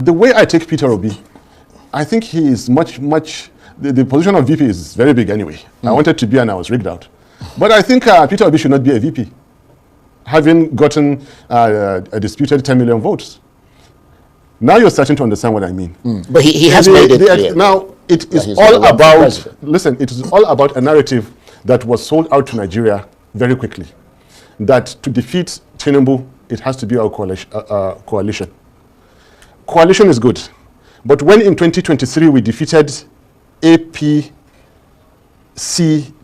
The way I take Peter Obi, I think he is the position of VP is very big anyway. I wanted to be and I was rigged out. But I think Peter Obi should not be a VP, having gotten a disputed 10 million votes. Now you're starting to understand what I mean. But he has made it clear. Now, it is all about, listen, it is all about a narrative that was sold out to Nigeria very quickly. That to defeat Tinubu, it has to be our coalition. Coalition is good. But when in 2023 we defeated APC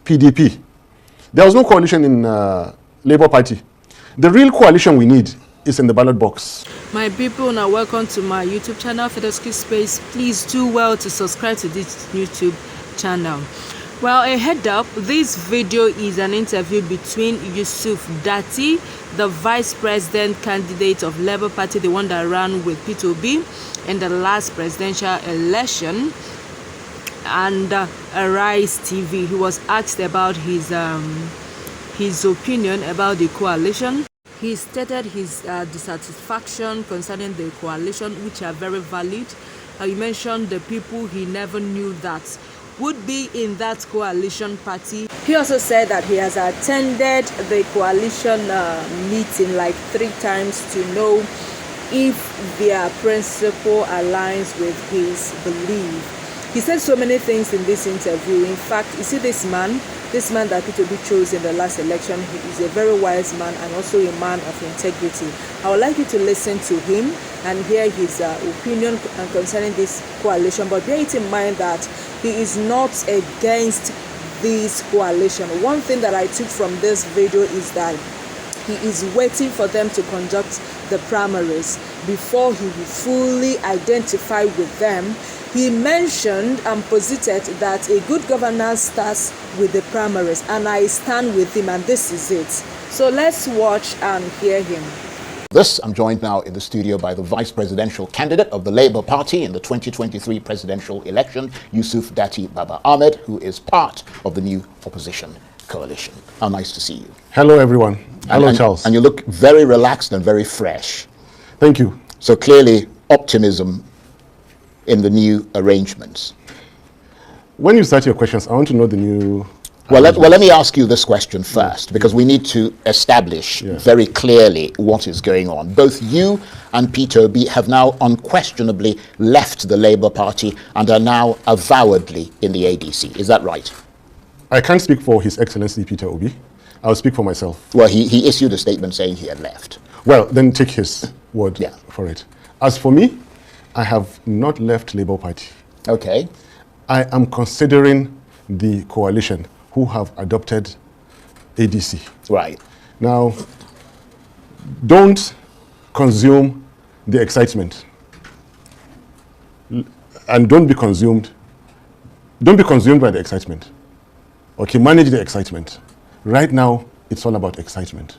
PDP, there was no coalition in Labour Party. The real coalition we need is in the ballot box. My people, now welcome to my YouTube channel, Fedoski Space. Please do well to subscribe to this YouTube channel. Well, a head up, this video is an interview between Yusuf Datti, the vice president candidate of Labour Party, the one that ran with Peter Obi in the last presidential election, and Arise TV. He was asked about his opinion about the coalition. He stated his dissatisfaction concerning the coalition, which are very valid. He mentioned the people he never knew that would be in that coalition party. He also said that he has attended the coalition meeting like 3 times to know if their principle aligns with his belief. He said so many things in this interview. In fact, you see this man that Peter Obi chose in the last election, he is a very wise man and also a man of integrity. I would like you to listen to him and hear his opinion concerning this coalition, but bear it in mind that he is not against this coalition. One thing that I took from this video is that he is waiting for them to conduct the primaries before he will fully identify with them. He mentioned and posited that a good governance starts with the primaries, and I stand with him, and this is it. So let's watch and hear him. I'm joined now in the studio by the vice presidential candidate of the Labour Party in the 2023 presidential election, Yusuf Datti Baba Ahmed, who is part of the new opposition coalition. How nice to see you. Hello, everyone. Hello, Charles. And you look very relaxed and very fresh. Thank you. So clearly, optimism in the new arrangements. When you start your questions, I want to know the new... Well, let me ask you this question first, because we need to establish very clearly what is going on. Both you and Peter Obi have now unquestionably left the Labour Party and are now avowedly in the ADC. Is that right? I can't speak for His Excellency Peter Obi. I'll speak for myself. Well, he issued a statement saying he had left. Well, then take his word for it. As for me, I have not left Labour Party. Okay. I am considering the coalition who have adopted ADC. Right. Now, don't consume the excitement. And don't be consumed by the excitement. Okay, manage the excitement. Right now, it's all about excitement.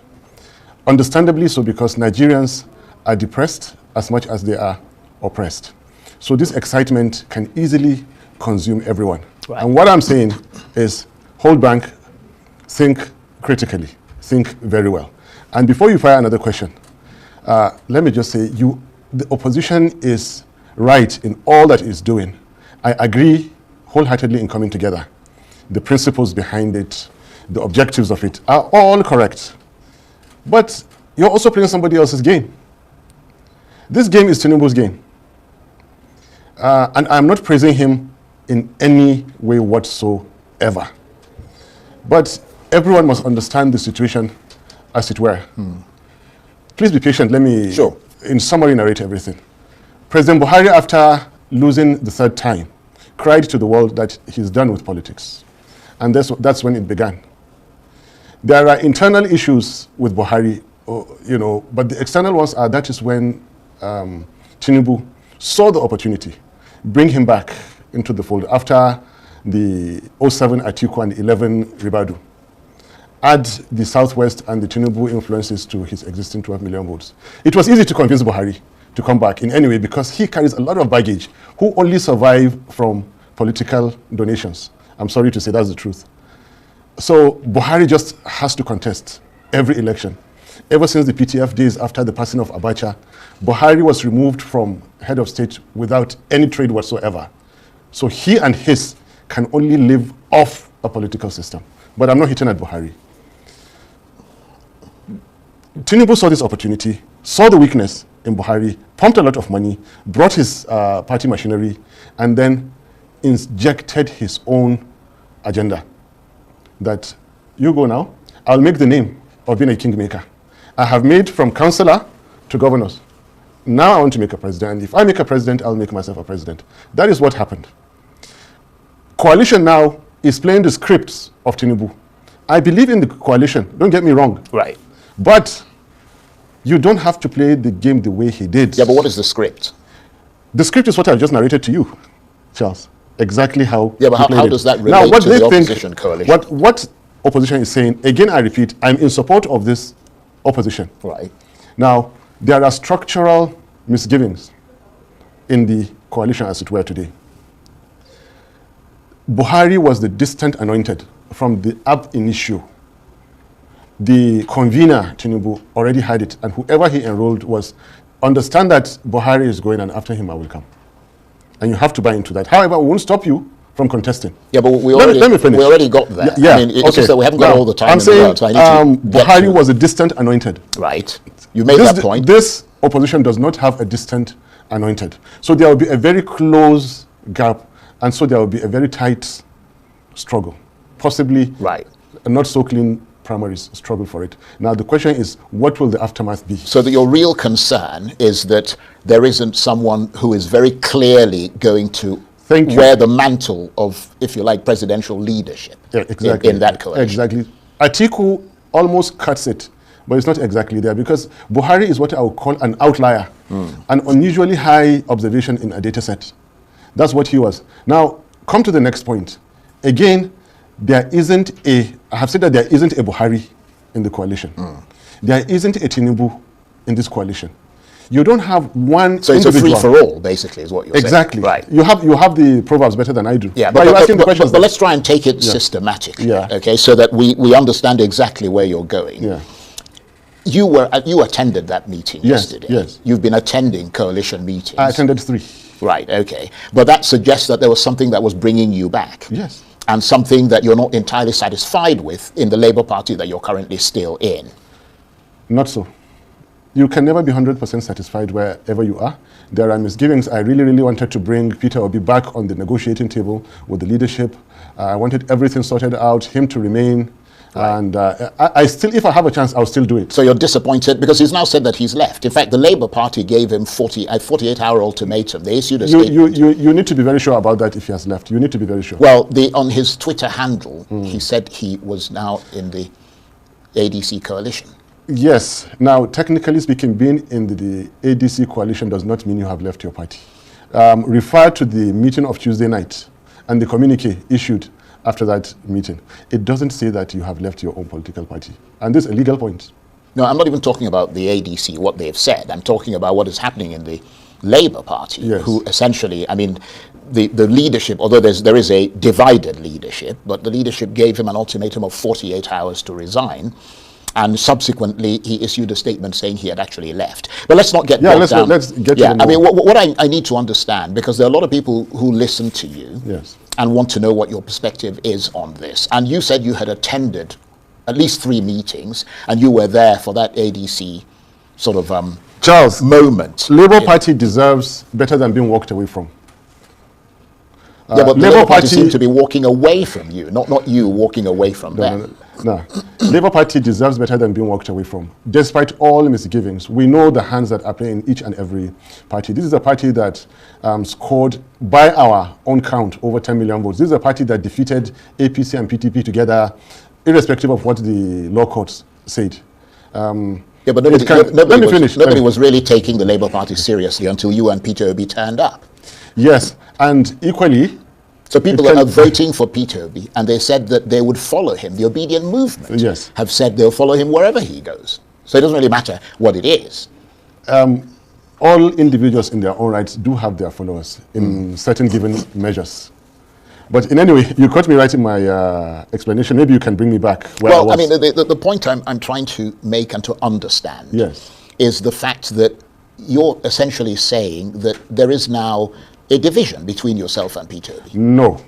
Understandably so, because Nigerians are depressed as much as they are oppressed. So this excitement can easily consume everyone. Right. And what I'm saying is hold back, think critically, think very well. And before you fire another question, let me just say the opposition is right in all that it's doing. I agree wholeheartedly in coming together. The principles behind it, the objectives of it are all correct. But you're also playing somebody else's game. This game is Tinubu's game. And I'm not praising him in any way whatsoever. But everyone must understand the situation as it were. Please be patient. Let me, in summary, narrate everything. President Buhari, after losing the 3rd time, cried to the world that he's done with politics. And that's when it began. There are internal issues with Buhari, but the external ones are, that is when Tinubu saw the opportunity, bring him back into the fold after the 07 Atiku and 11 Ribadu. Add the Southwest and the Tinubu influences to his existing 12 million votes. It was easy to convince Buhari to come back in any way because he carries a lot of baggage who only survive from political donations. I'm sorry to say that's the truth. So Buhari just has to contest every election. ever since the PTF days after the passing of Abacha, Buhari was removed from head of state without any trade whatsoever. So he and his can only live off a political system. But I'm not hitting at Buhari. Tinubu saw this opportunity, saw the weakness in Buhari, pumped a lot of money, brought his party machinery, and then injected his own agenda. That you go now, I'll make the name of being a kingmaker. I have made from councillor to governors. Now I want to make a president. And if I make a president, I'll make myself a president. That is what happened. Coalition now is playing the scripts of Tinubu. I believe in the coalition, don't get me wrong. Right. But you don't have to play the game the way he did. Yeah, but what is the script? The script is what I just narrated to you, Charles. Exactly how. Yeah, but how does that relate to the opposition coalition? What opposition is saying, again I repeat, I'm in support of this opposition. Right. Now, there are structural misgivings in the coalition as it were today. Buhari was the distant anointed from the ab initio. The convener, Tinubu, already had it, and whoever he enrolled was, understand that Buhari is going and after him I will come. And you have to buy into that. However, we won't stop you from contesting. Yeah, but let me finish. We already got there. Yeah, I mean, it's okay. just that we haven't got all the time I'm in the world, saying so I need to Buhari was a distant anointed. Right. You made that point. This opposition does not have a distant anointed. So there will be a very close gap, and so there will be a very tight struggle. Possibly right. a not so clean primaries struggle for it. Now the question is, what will the aftermath be? So that your real concern is that there isn't someone who is very clearly going to wear the mantle of, if you like, presidential leadership in that coalition. Exactly. Atiku almost cuts it, but it's not exactly there because Buhari is what I would call an outlier, an unusually high observation in a data set. That's what he was. Now, come to the next point. Again, I have said that there isn't a Buhari in the coalition. There isn't a Tinubu in this coalition. You don't have one So it's individual. a free-for-all, basically, is what you're saying. Exactly. Right. You have the proverbs better than I do. Yeah, but you're asking the questions. But let's try and take it systematically, Yeah. okay, so that we understand exactly where you're going. Yeah. You attended that meeting yesterday. Yes. You've been attending coalition meetings. I attended 3. Right, okay. But that suggests that there was something that was bringing you back. Yes. And something that you're not entirely satisfied with in the Labour Party that you're currently still in. Not so. You can never be 100% satisfied wherever you are. There are misgivings. I really, really wanted to bring Peter Obi back on the negotiating table with the leadership. I wanted everything sorted out, him to remain. Right. And I still, if I have a chance, I'll still do it. So you're disappointed because he's now said that he's left. In fact, the Labour Party gave him a 48-hour ultimatum. They issued a statement. You need to be very sure about that if he has left. You need to be very sure. Well, on his Twitter handle, he said he was now in the ADC coalition. Yes. Now, technically speaking, being in the ADC coalition does not mean you have left your party. Refer to the meeting of Tuesday night and the communique issued after that meeting. It doesn't say that you have left your own political party. And this is a legal point. No, I'm not even talking about the ADC, what they've said. I'm talking about what is happening in the Labour Party, who essentially, I mean, the leadership, although there is a divided leadership, but the leadership gave him an ultimatum of 48 hours to resign. And subsequently, he issued a statement saying he had actually left. But let's not get bogged down. Let's get to I mean, what I need to understand, because there are a lot of people who listen to you and want to know what your perspective is on this. And you said you had attended at least 3 meetings, and you were there for that ADC sort of Charles, moment. Labour Party deserves better than being walked away from. Yeah, but the Labour Party seemed to be walking away from you, not you walking away from them. No. Labour Party deserves better than being walked away from. Despite all misgivings, we know the hands that are playing in each and every party. This is a party that scored, by our own count, over 10 million votes. This is a party that defeated APC and PTP together, irrespective of what the law courts said. Yeah, but nobody was really taking the Labour Party seriously until you and Peter Obi turned up. Yes, and equally... So people are voting for Peter Obi, and they said that they would follow him. The obedient movement have said they'll follow him wherever he goes. So it doesn't really matter what it is. All individuals in their own rights do have their followers in certain given measures. But in any way, you caught me right in my explanation. Maybe you can bring me back where I was. I mean, the point I'm trying to make and to understand is the fact that you're essentially saying that there is now a division between yourself and Peter Obi. No.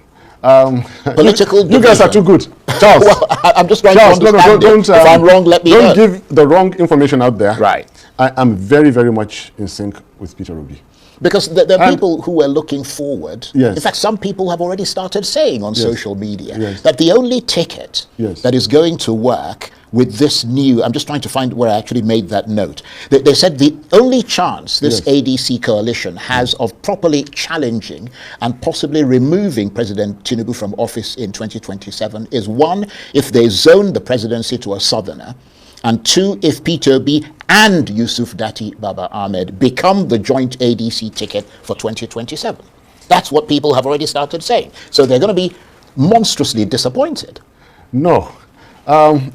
Political you guys are too good. Charles. Well, I'm just trying to understand don't, if I'm wrong, let me know. Don't give the wrong information out there. Right. I am very, very much in sync with Peter Obi. Because there are people who are looking forward. Yes. In fact, some people have already started saying on social media Yes. that the only ticket that is going to work with this new, I'm just trying to find where I actually made that note. They said the only chance this ADC coalition has of properly challenging and possibly removing President Tinubu from office in 2027 is one, if they zone the presidency to a southerner, and two, if Peter Obi and Yusuf Datti Baba Ahmed become the joint ADC ticket for 2027. That's what people have already started saying. So they're going to be monstrously disappointed. No.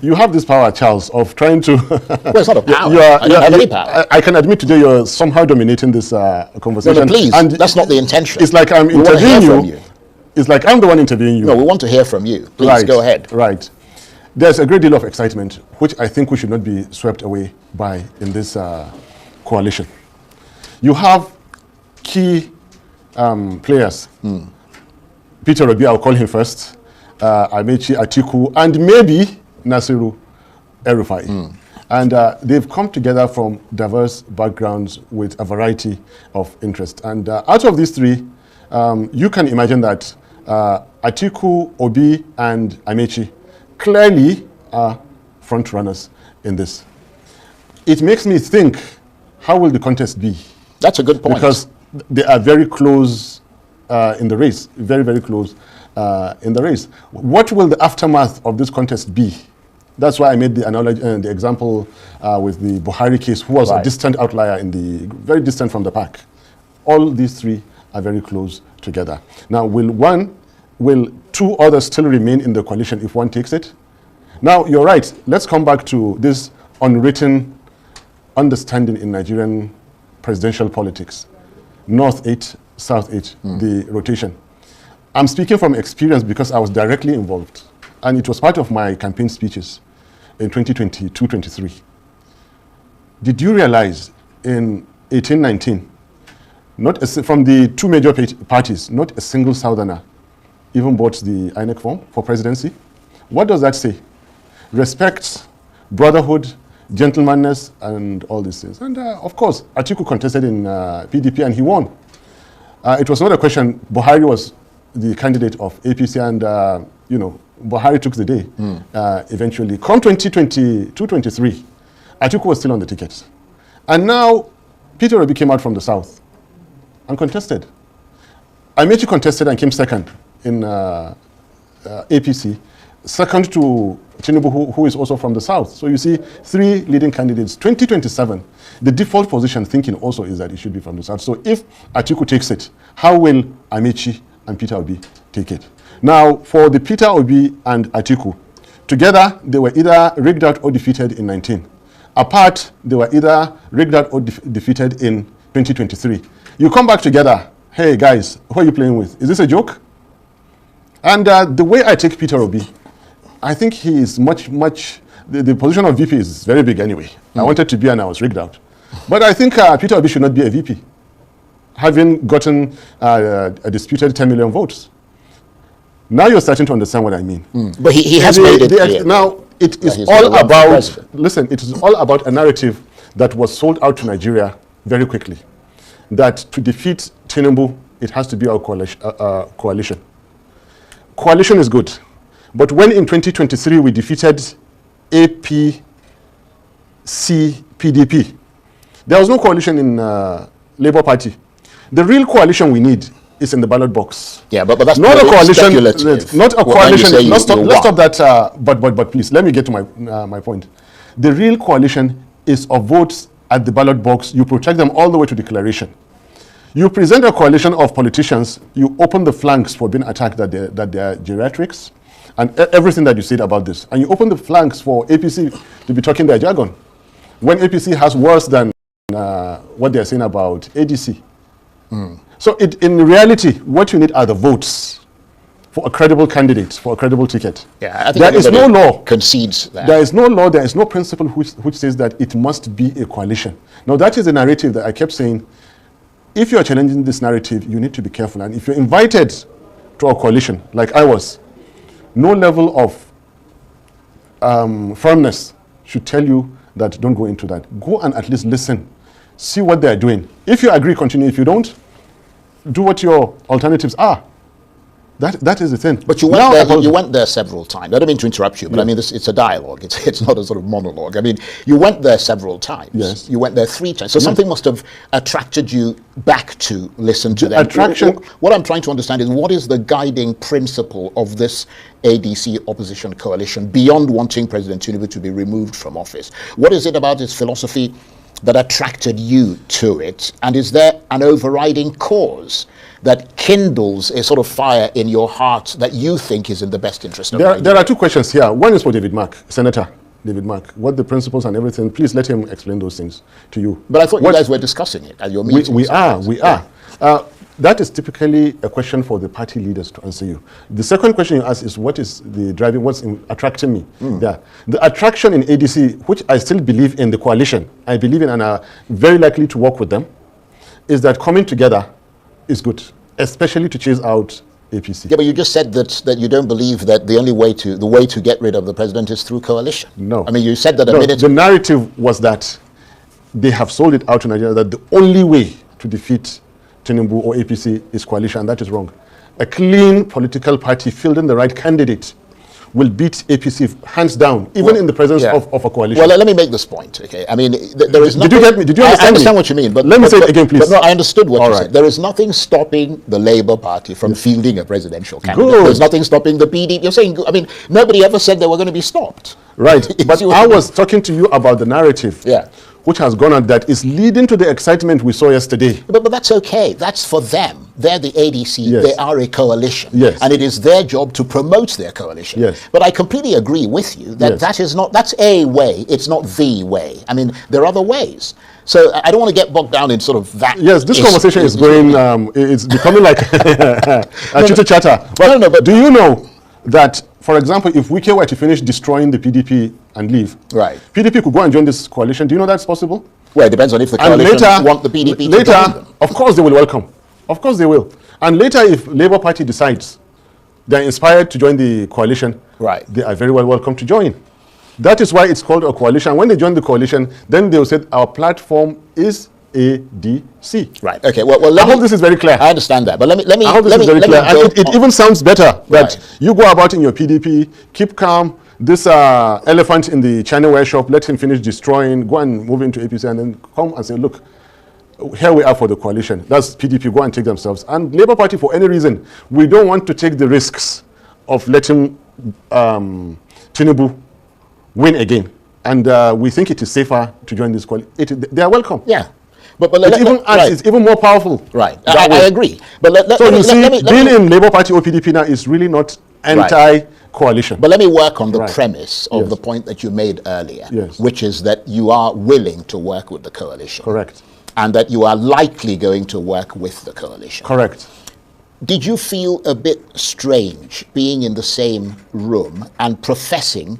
You have this power, Charles, of trying to... Well, it's not a power. I don't have any power. I can admit today you're somehow dominating this conversation. No, please, and that's not the intention. It's like I'm interviewing you. It's like I'm the one interviewing you. No, we want to hear from you. Please, go ahead. Right. There's a great deal of excitement, which I think we should not be swept away by in this coalition. You have key players. Peter Obi, I'll call him first, Amechi, Atiku, and maybe Nasiru El-Rufai. And they've come together from diverse backgrounds with a variety of interests. And out of these three, you can imagine that Atiku, Obi, and Amechi clearly are front runners in this. It makes me think, how will the contest be? That's a good point. Because they are very close in the race, very, very close in the race. What will the aftermath of this contest be? That's why I made the analogy, the example with the Buhari case, who was a distant outlier very distant from the pack. All these three are very close together. Now, will two others still remain in the coalition if one takes it? Now, you're right. Let's come back to this unwritten understanding in Nigerian presidential politics. North 8, South 8, the rotation. I'm speaking from experience because I was directly involved. And it was part of my campaign speeches in 2022-23. Did you realize in 1819, from the two major parties, not a single Southerner even bought the INEC form for presidency? What does that say? Respect, brotherhood, gentlemanness, and all these things. And of course, Atiku contested in PDP and he won. It was not a question. Buhari was the candidate of APC and, Buhari took the day eventually. Come 2022-23, Atiku was still on the ticket. And now, Peter Obi came out from the south and contested. Amechi contested and came second in APC, second to Tinubu, who is also from the south. So you see, three leading candidates. 2027, the default position thinking also is that it should be from the south. So if Atiku takes it, how will Amechi and Peter Obi take it? Now, for the Peter Obi and Atiku, together they were either rigged out or defeated in 19. Apart, they were either rigged out or defeated in 2023. You come back together, hey guys, who are you playing with? Is this a joke? And the way I take Peter Obi, I think he is much, the position of VP is very big anyway. I wanted to be and I was rigged out. But I think Peter Obi should not be a VP, having gotten a disputed 10 million votes. Now you're starting to understand what I mean. But he has made it clear. Now, it is all about, listen, it is all about a narrative that was sold out to Nigeria very quickly. That to defeat Tinubu, it has to be our coalition. Coalition is good. But when in 2023 we defeated APC PDP, there was no coalition in Labour Party. The real coalition we need is in the ballot box. Yeah, but that's not a coalition. Not a coalition. Let's stop that. But please, let me get to my point. The real coalition is of votes at the ballot box. You protect them all the way to declaration. You present a coalition of politicians. You open the flanks for being attacked that they are geriatrics, and everything that you said about this. And you open the flanks for APC to be talking their jargon, when APC has worse than what they're saying about ADC. So in reality, what you need are the votes for a credible candidate, for a credible ticket. Yeah, I think there is no law. Concedes that. There is no law, there is no principle which says that it must be a coalition. Now, that is the narrative that I kept saying. If you are challenging this narrative, you need to be careful. And if you're invited to a coalition, like I was, no level of firmness should tell you that don't go into that. Go and at least listen. See what they're doing. If you agree, continue. If you don't, do what your alternatives are. That is the thing. But you went there. You went there several times. I don't mean to interrupt you, but I mean it's a dialogue. It's not a sort of monologue. I mean, you went there several times. Yes. You went there 3 times. So something must have attracted you back to listen to them. Attraction. What I'm trying to understand is what is the guiding principle of this ADC opposition coalition beyond wanting President Tinubu to be removed from office? What is it about its philosophy that attracted you to it? And is there an overriding cause that kindles a sort of fire in your heart that you think is in the best interest of Nigeria? There are 2 questions here. One is for David Mark, Senator David Mark. What the principles and everything, please let him explain those things to you. But I thought you guys were discussing it at your meeting. We are. That is typically a question for the party leaders to answer you. The second question you ask is what is the driving, what's attracting me there. The attraction in ADC, which I still believe in the coalition, I believe in and are very likely to work with them, is that coming together is good, especially to chase out APC. Yeah, but you just said that you don't believe that the way to get rid of the president is through coalition. No. I mean, you said that a minute. The narrative was that they have sold it out to Nigeria that the only way to defeat Tinubu or APC is coalition, and that is wrong. A clean political party fielding the right candidate will beat APC hands down, even in the presence of a coalition. Well, let me make this point, okay? I mean, there is nothing... Did you get me? Did you understand I understand me? what you mean, but... Let me say it again, please. But no, I understood what you right. said. There is nothing stopping the Labour Party from fielding a presidential candidate. Good. There's nothing stopping the PDP. You're saying... I mean, nobody ever said they were going to be stopped. Right, but I was talking to you about the narrative, which has gone on that is leading to the excitement we saw yesterday. But that's okay. That's for them. They're the ADC. Yes. They are a coalition. Yes. And it is their job to promote their coalition. Yes. But I completely agree with you that that is not, that's a way. It's not the way. I mean, there are other ways. So I don't want to get bogged down in sort of that. Yes, this conversation is going, it's becoming like a chitter-chatter. But do you know that, for example, if Wike were to finish destroying the PDP and leave, PDP could go and join this coalition. Do you know that's possible? Well, it depends on if the coalition want the PDP to join them. Of course they will welcome. Of course they will. And later, if Labour Party decides they're inspired to join the coalition, they are very well welcome to join. That is why it's called a coalition. When they join the coalition, then they will say our platform is ADC. Right. Okay. Well, I hope this is very clear. I understand that, but let me. I hope this is very clear. And it even sounds better that you go about in your PDP, keep calm. This elephant in the China ware shop, let him finish destroying, go and move into APC, and then come and say, look, here we are for the coalition. That's PDP, go and take themselves. And Labour Party, for any reason, we don't want to take the risks of letting Tinubu win again. And we think it is safer to join this coalition. They are welcome. Yeah. But it's even more powerful. Right. I agree. But so you see, being in Labour Party or PDP now is really not anti-coalition. But let me work on the premise of the point that you made earlier, which is that you are willing to work with the coalition. Correct. And that you are likely going to work with the coalition. Correct. Did you feel a bit strange being in the same room and professing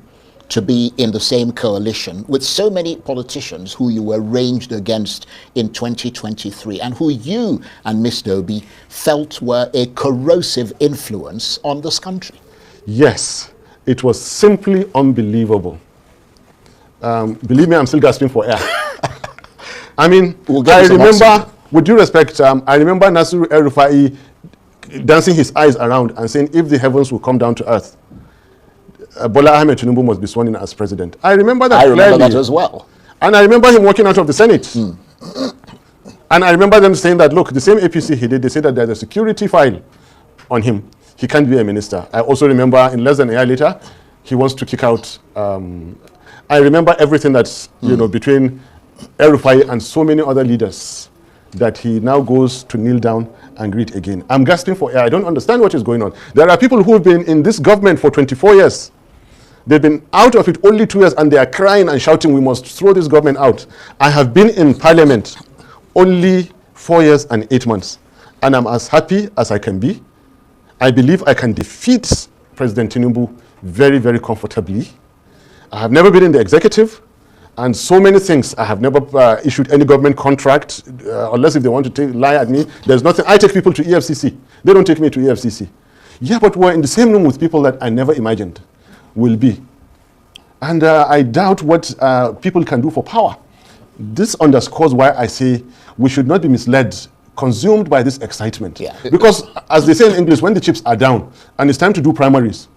to be in the same coalition with so many politicians who you were ranged against in 2023 and who you and Mr. Obi felt were a corrosive influence on this country? Yes, it was simply unbelievable. Believe me, I'm still gasping for air. I mean, I remember, with due respect, I remember Nasiru El-Rufai dancing his eyes around and saying, if the heavens will come down to earth, Bola Ahmed Tinubu must be sworn in as president. I remember that clearly. I remember that as well. And I remember him walking out of the Senate. And I remember them saying that, look, the same APC he did, they said that there's a security file on him. He can't be a minister. I also remember in less than a year later, he wants to kick out. I remember everything that's, between El-Rufai and so many other leaders that he now goes to kneel down and greet again. I'm gasping for air. I don't understand what is going on. There are people who have been in this government for 24 years. They've been out of it only 2 years and they are crying and shouting, we must throw this government out. I have been in parliament only 4 years and 8 months. And I'm as happy as I can be. I believe I can defeat President Tinubu very, very comfortably. I have never been in the executive, and so many things. I have never issued any government contract, unless if they want to lie at me. There's nothing. I take people to EFCC. They don't take me to EFCC. Yeah, but we're in the same room with people that I never imagined will be. And I doubt what people can do for power. This underscores why I say we should not be misled, consumed by this excitement. Yeah. Because, as they say in English, when the chips are down and it's time to do primaries,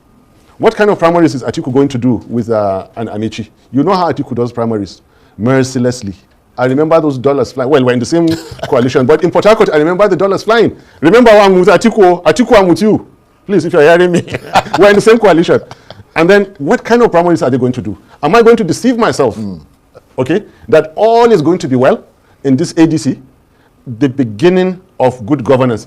what kind of primaries is Atiku going to do with an Amici? You know how Atiku does primaries? Mercilessly. I remember those dollars flying. Well, we're in the same coalition, but in Port Harcourt, I remember the dollars flying. Remember, I'm with Atiku. Atiku, I'm with you. Please, if you're hearing me, we're in the same coalition. And then, what kind of primaries are they going to do? Am I going to deceive myself? Okay, that all is going to be well in this ADC? The beginning of good governance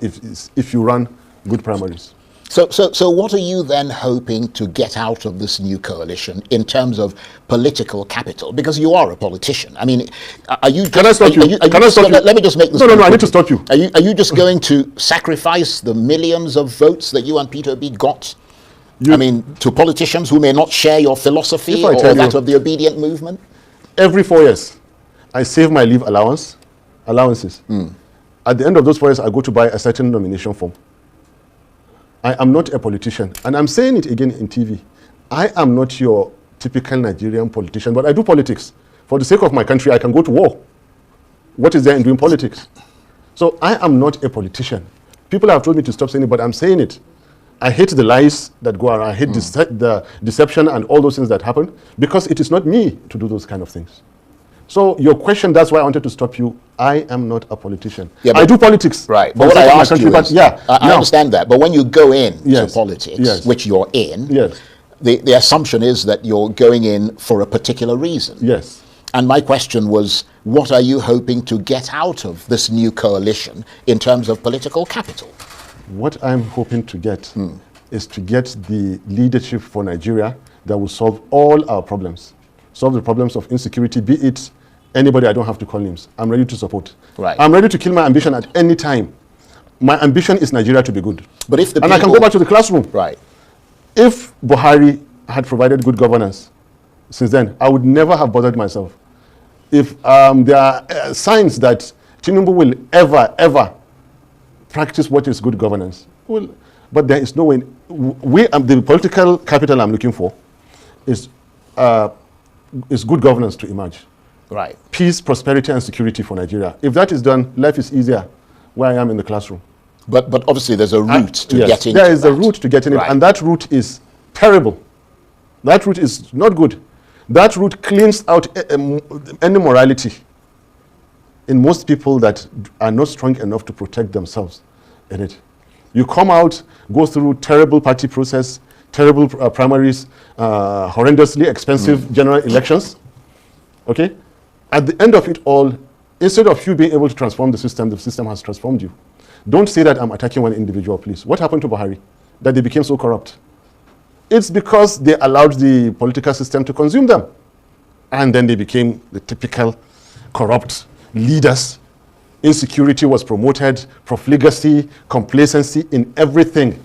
if you run good primaries. So what are you then hoping to get out of this new coalition in terms of political capital? Because you are a politician. I mean, are you? Can I stop you? Can I stop you? Let me just make this. No, I need to stop you. Are you just going to sacrifice the millions of votes that you and Peter Obi got? I mean, to politicians who may not share your philosophy or that of the obedient movement? Every 4 years, I save my leave allowances. At the end of those 4 years, I go to buy a certain nomination form. I am not a politician, and I'm saying it again in TV. I am not your typical Nigerian politician, but I do politics. For the sake of my country, I can go to war. What is there in doing politics? So I am not a politician. People have told me to stop saying it, but I'm saying it. I hate the lies that go around. I hate the deception and all those things that happen, because it is not me to do those kind of things. So your question, that's why I wanted to stop you. I am not a politician. Yeah, I do politics. Right. But what I asked you is, I understand that. But when you go in to politics, which you're in, the assumption is that you're going in for a particular reason. Yes. And my question was, what are you hoping to get out of this new coalition in terms of political capital? What I'm hoping to get is to get the leadership for Nigeria that will solve all our problems. Solve the problems of insecurity, be it anybody. I don't have to call names. I'm ready to support. Right. I'm ready to kill my ambition at any time. My ambition is Nigeria to be good. But if I can go back to the classroom. Right. If Buhari had provided good governance since then, I would never have bothered myself. If there are signs that Tinubu will ever practice what is good governance, but there is no way. The political capital I'm looking for is good governance to emerge. Right. Peace, prosperity, and security for Nigeria. If that is done, life is easier where I am in the classroom. But obviously there's a route to get into there is a route to getting it, and that route is terrible. That route is not good. That route cleans out any morality in most people that are not strong enough to protect themselves in it. You come out, go through terrible party process, terrible primaries, horrendously expensive general elections. Okay? At the end of it all, instead of you being able to transform the system has transformed you. Don't say that I'm attacking one individual, please. What happened to Buhari? That they became so corrupt? It's because they allowed the political system to consume them. And then they became the typical corrupt leaders. Insecurity was promoted, profligacy, complacency in everything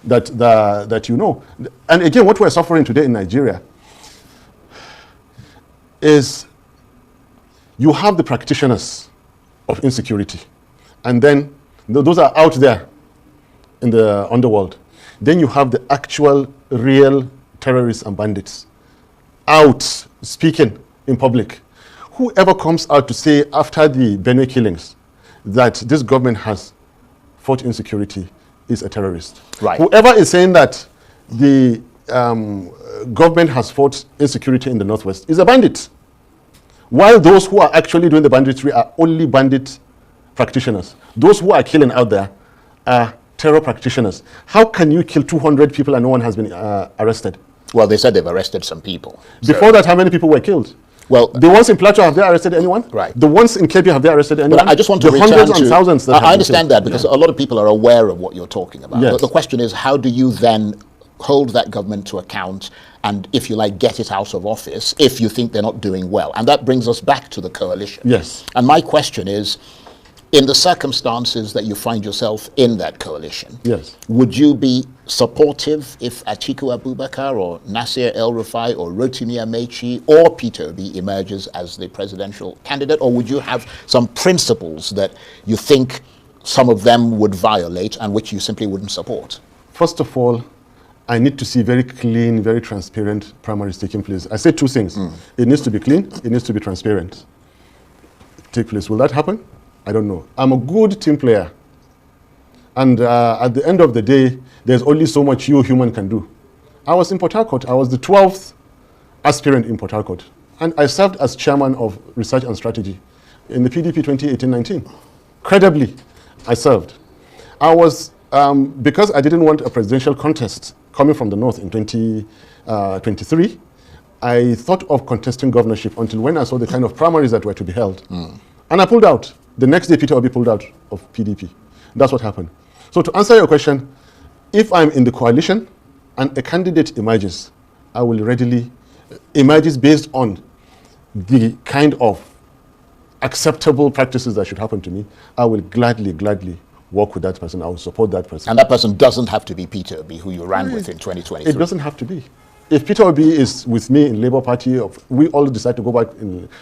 that you know. And again, what we're suffering today in Nigeria is you have the practitioners of insecurity, and then those are out there in the underworld. Then you have the actual, real terrorists and bandits out speaking in public. Whoever comes out to say after the Benue killings that this government has fought insecurity is a terrorist. Right. Whoever is saying that the government has fought insecurity in the Northwest is a bandit. While those who are actually doing the banditry are only bandit practitioners. Those who are killing out there are terror practitioners. How can you kill 200 people and no one has been arrested? Well, they said they've arrested some people. Before that, how many people were killed? Well, the ones in Plateau, have they arrested anyone? Right. The ones in Kebbi, have they arrested anyone? But I just want to return hundreds and thousands that I understand that, because a lot of people are aware of what you're talking about. Yes. But the question is, how do you then hold that government to account and, if you like, get it out of office if you think they're not doing well? And that brings us back to the coalition. Yes. And my question is, In the circumstances that you find yourself in that coalition, Yes. would you be supportive if Atiku Abubakar or Nasir El-Rufai or Rotimi Amechi or Peter Obi emerges as the presidential candidate? Or would you have some principles that you think some of them would violate and which you simply wouldn't support? First of all, I need to see very clean, very transparent primaries taking place. I said two things. It needs to be clean, it needs to be transparent. Take place. Will that happen? I don't know. I'm a good team player. And at the end of the day, there's only so much you human can do. I was in Port Harcourt. I was the 12th aspirant in Port Harcourt. And I served as chairman of research and strategy in the PDP 2018-19. Credibly, I served. I was, because I didn't want a presidential contest coming from the north in 2023, I thought of contesting governorship until when I saw the kind of primaries that were to be held. And I pulled out. The next day, Peter Obi pulled out of PDP. That's what happened. So to answer your question, if I'm in the coalition and a candidate emerges, I will readily, emerges based on the kind of acceptable practices that should happen to me, I will gladly work with that person. I will support that person. And that person doesn't have to be Peter Obi, who you ran with in 2023. It doesn't have to be. If Peter Obi is with me in Labour Party, we all decide to go back,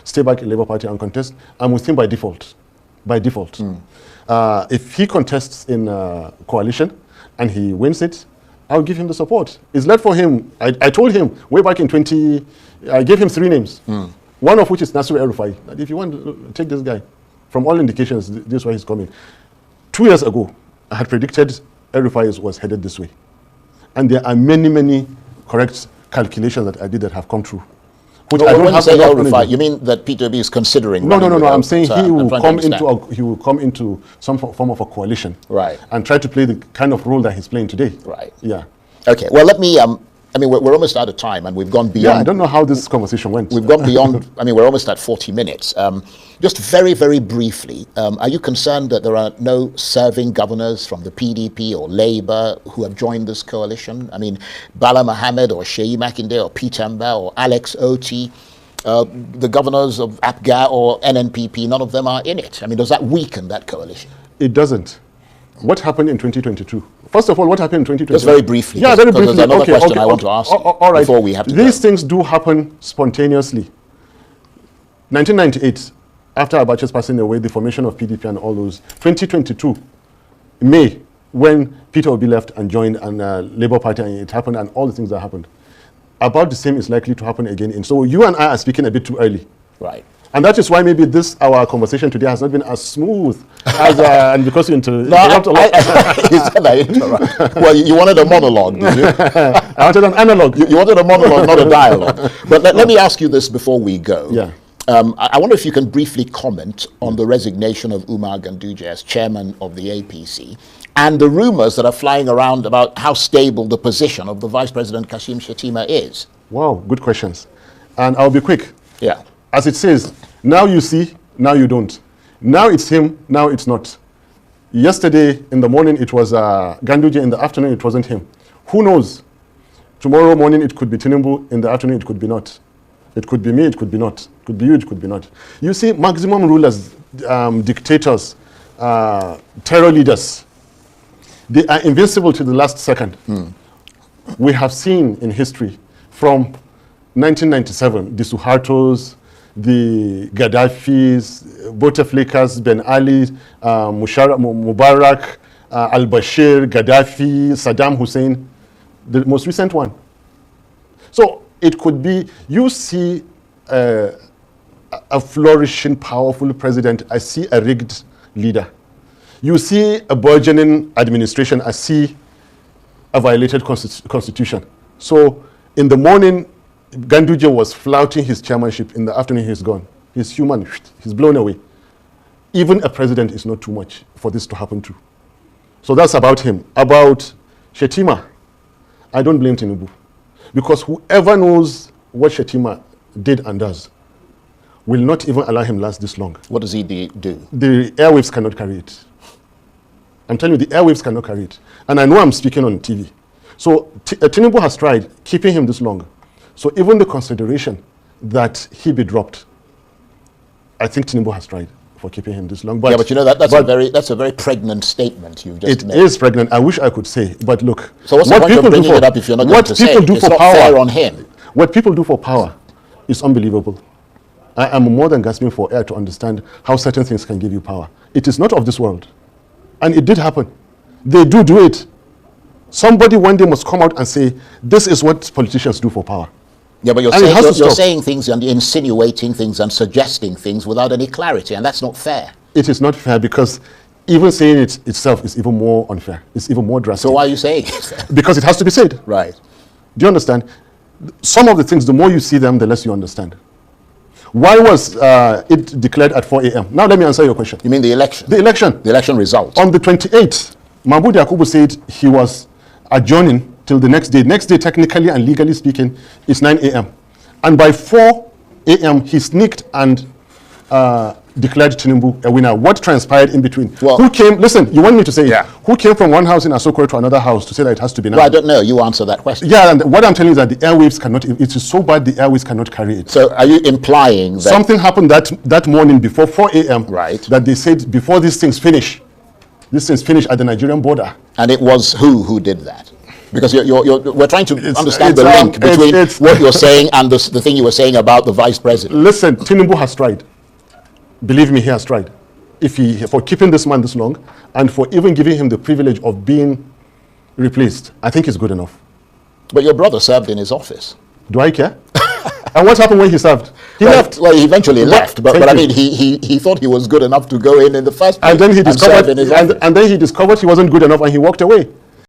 stay back in Labour Party and contest, I'm with him by default. By default. If he contests in coalition and he wins it, I'll give him the support. It's left for him. I told him way back in I gave him 3 names. One of which is Nasir El-Rufai. That if you want to take this guy, from all indications, this is why he's coming. 2 years ago, I had predicted El-Rufai was headed this way. And there are many correct calculations that I did that have come true. Which But I don't when you have say enough El-Rufai, energy. you mean that Peter Obi is considering? No. running with I'm saying El-Rufai? he will I'm trying to come understand. he will come into some form of a coalition, Right. and try to play the kind of role that he's playing today. Right. Yeah. Okay. Well, let me. I mean, we're almost out of time, and we've gone beyond. Yeah. I don't know how this conversation went. We've gone beyond. I mean, we're almost at 40 minutes. Just very briefly, are you concerned that there are no serving governors from the PDP or Labour who have joined this coalition? I mean, Bala Mohammed or Sheyi Makinde or Peter Mba or Alex Oti, the governors of APGA or NNPP, none of them are in it. I mean, does that weaken that coalition? It doesn't. What happened in 2022? First of all, what happened in 2022? Just very briefly. Yeah, very briefly. There's another question I want to ask you all right. before we have to These go. things do happen spontaneously. 1998, after Abacha's passing away, the formation of PDP and all those. 2022, May, when Peter Obi left and joined and Labour Party, and it happened, and all the things that happened. About the same is likely to happen again. So you and I are speaking a bit too early. Right. And that is why maybe our conversation today has not been as smooth as, and because you interrupt a lot. He said I interrupt. Well, you wanted a monologue, did you? I wanted an analog. You wanted a monologue, not a dialogue. But let me ask you this before we go. Yeah. I wonder if you can briefly comment on the resignation of Umar Ganduje as chairman of the APC and the rumors that are flying around about how stable the position of the Vice President Kashim Shettima is. Wow, good questions. And I'll be quick. Yeah. As it says, now you see, now you don't. Now it's him, now it's not. Yesterday in the morning it was Ganduje, in the afternoon it wasn't him. Who knows? Tomorrow morning it could be Tinubu, in the afternoon it could be not. It could be me, it could be not. It could be you, it could be not. You see, maximum rulers, dictators, terror leaders, they are invincible to the last second. We have seen in history from 1997, the Suhartos, the Gaddafis, Bouteflikas, Ben Ali, Mubarak, al-Bashir, Gaddafi, Saddam Hussein, the most recent one. So it could be, you see a flourishing, powerful president, I see a rigged leader. You see a burgeoning administration, I see a violated constitution. So in the morning, Ganduje was flouting his chairmanship. In the afternoon, he's gone. He's human. He's blown away. Even a president is not too much for this to happen to. So that's about him. About Shettima, I don't blame Tinubu. Because whoever knows what Shettima did and does will not even allow him last this long. What does he do? The airwaves cannot carry it. I'm telling you, the airwaves cannot carry it. And I know I'm speaking on TV. So Tinubu has tried keeping him this long. So even the consideration that he be dropped, I think Tinubu has tried. for keeping him this long. But, yeah, but you know that's a very pregnant statement you've just made. It is pregnant. I wish I could say, but look. So what's the point of bringing it up if you're not going to say it? It's not fair on him. What people do for power is unbelievable. I am more than gasping for air to understand how certain things can give you power. It is not of this world. And it did happen. They do it. Somebody one day must come out and say, this is what politicians do for power. Yeah, but you're saying things and insinuating things and suggesting things without any clarity, and that's not fair. It is not fair because even saying it itself is even more unfair. It's even more drastic. So why are you saying it? Because it has to be said. Right. Do you understand? Some of the things, the more you see them, the less you understand. Why was it declared at 4 a.m.? Now let me answer your question. You mean the election? The election. The election result. On the 28th, Mahmoud Yakubu said he was adjourning till the next day. Next day, technically and legally speaking, is 9 a.m. And by 4 a.m., he sneaked and declared Tinubu a winner. What transpired in between? Well, who came, listen, you want me to say yeah. Who came from one house in Asokoro to another house to say that it has to be now? Well, I don't know. You answer that question. Yeah, and what I'm telling you is that the airwaves cannot, it is so bad the airwaves cannot carry it. So are you implying that something happened that morning before 4 a.m. Right. That they said before these things finish at the Nigerian border. And it was who did that? Because we're trying to understand the link it's between what you're saying and the thing you were saying about the vice president. Listen, Tinubu has tried. Believe me, he has tried. For keeping this man this long and for even giving him the privilege of being replaced, I think it's good enough. But your brother served in his office. Do I care? And what happened when he served? He left. Well, he eventually left, but I mean, he thought he was good enough to go in the first place. And then he discovered he wasn't good enough and he walked away.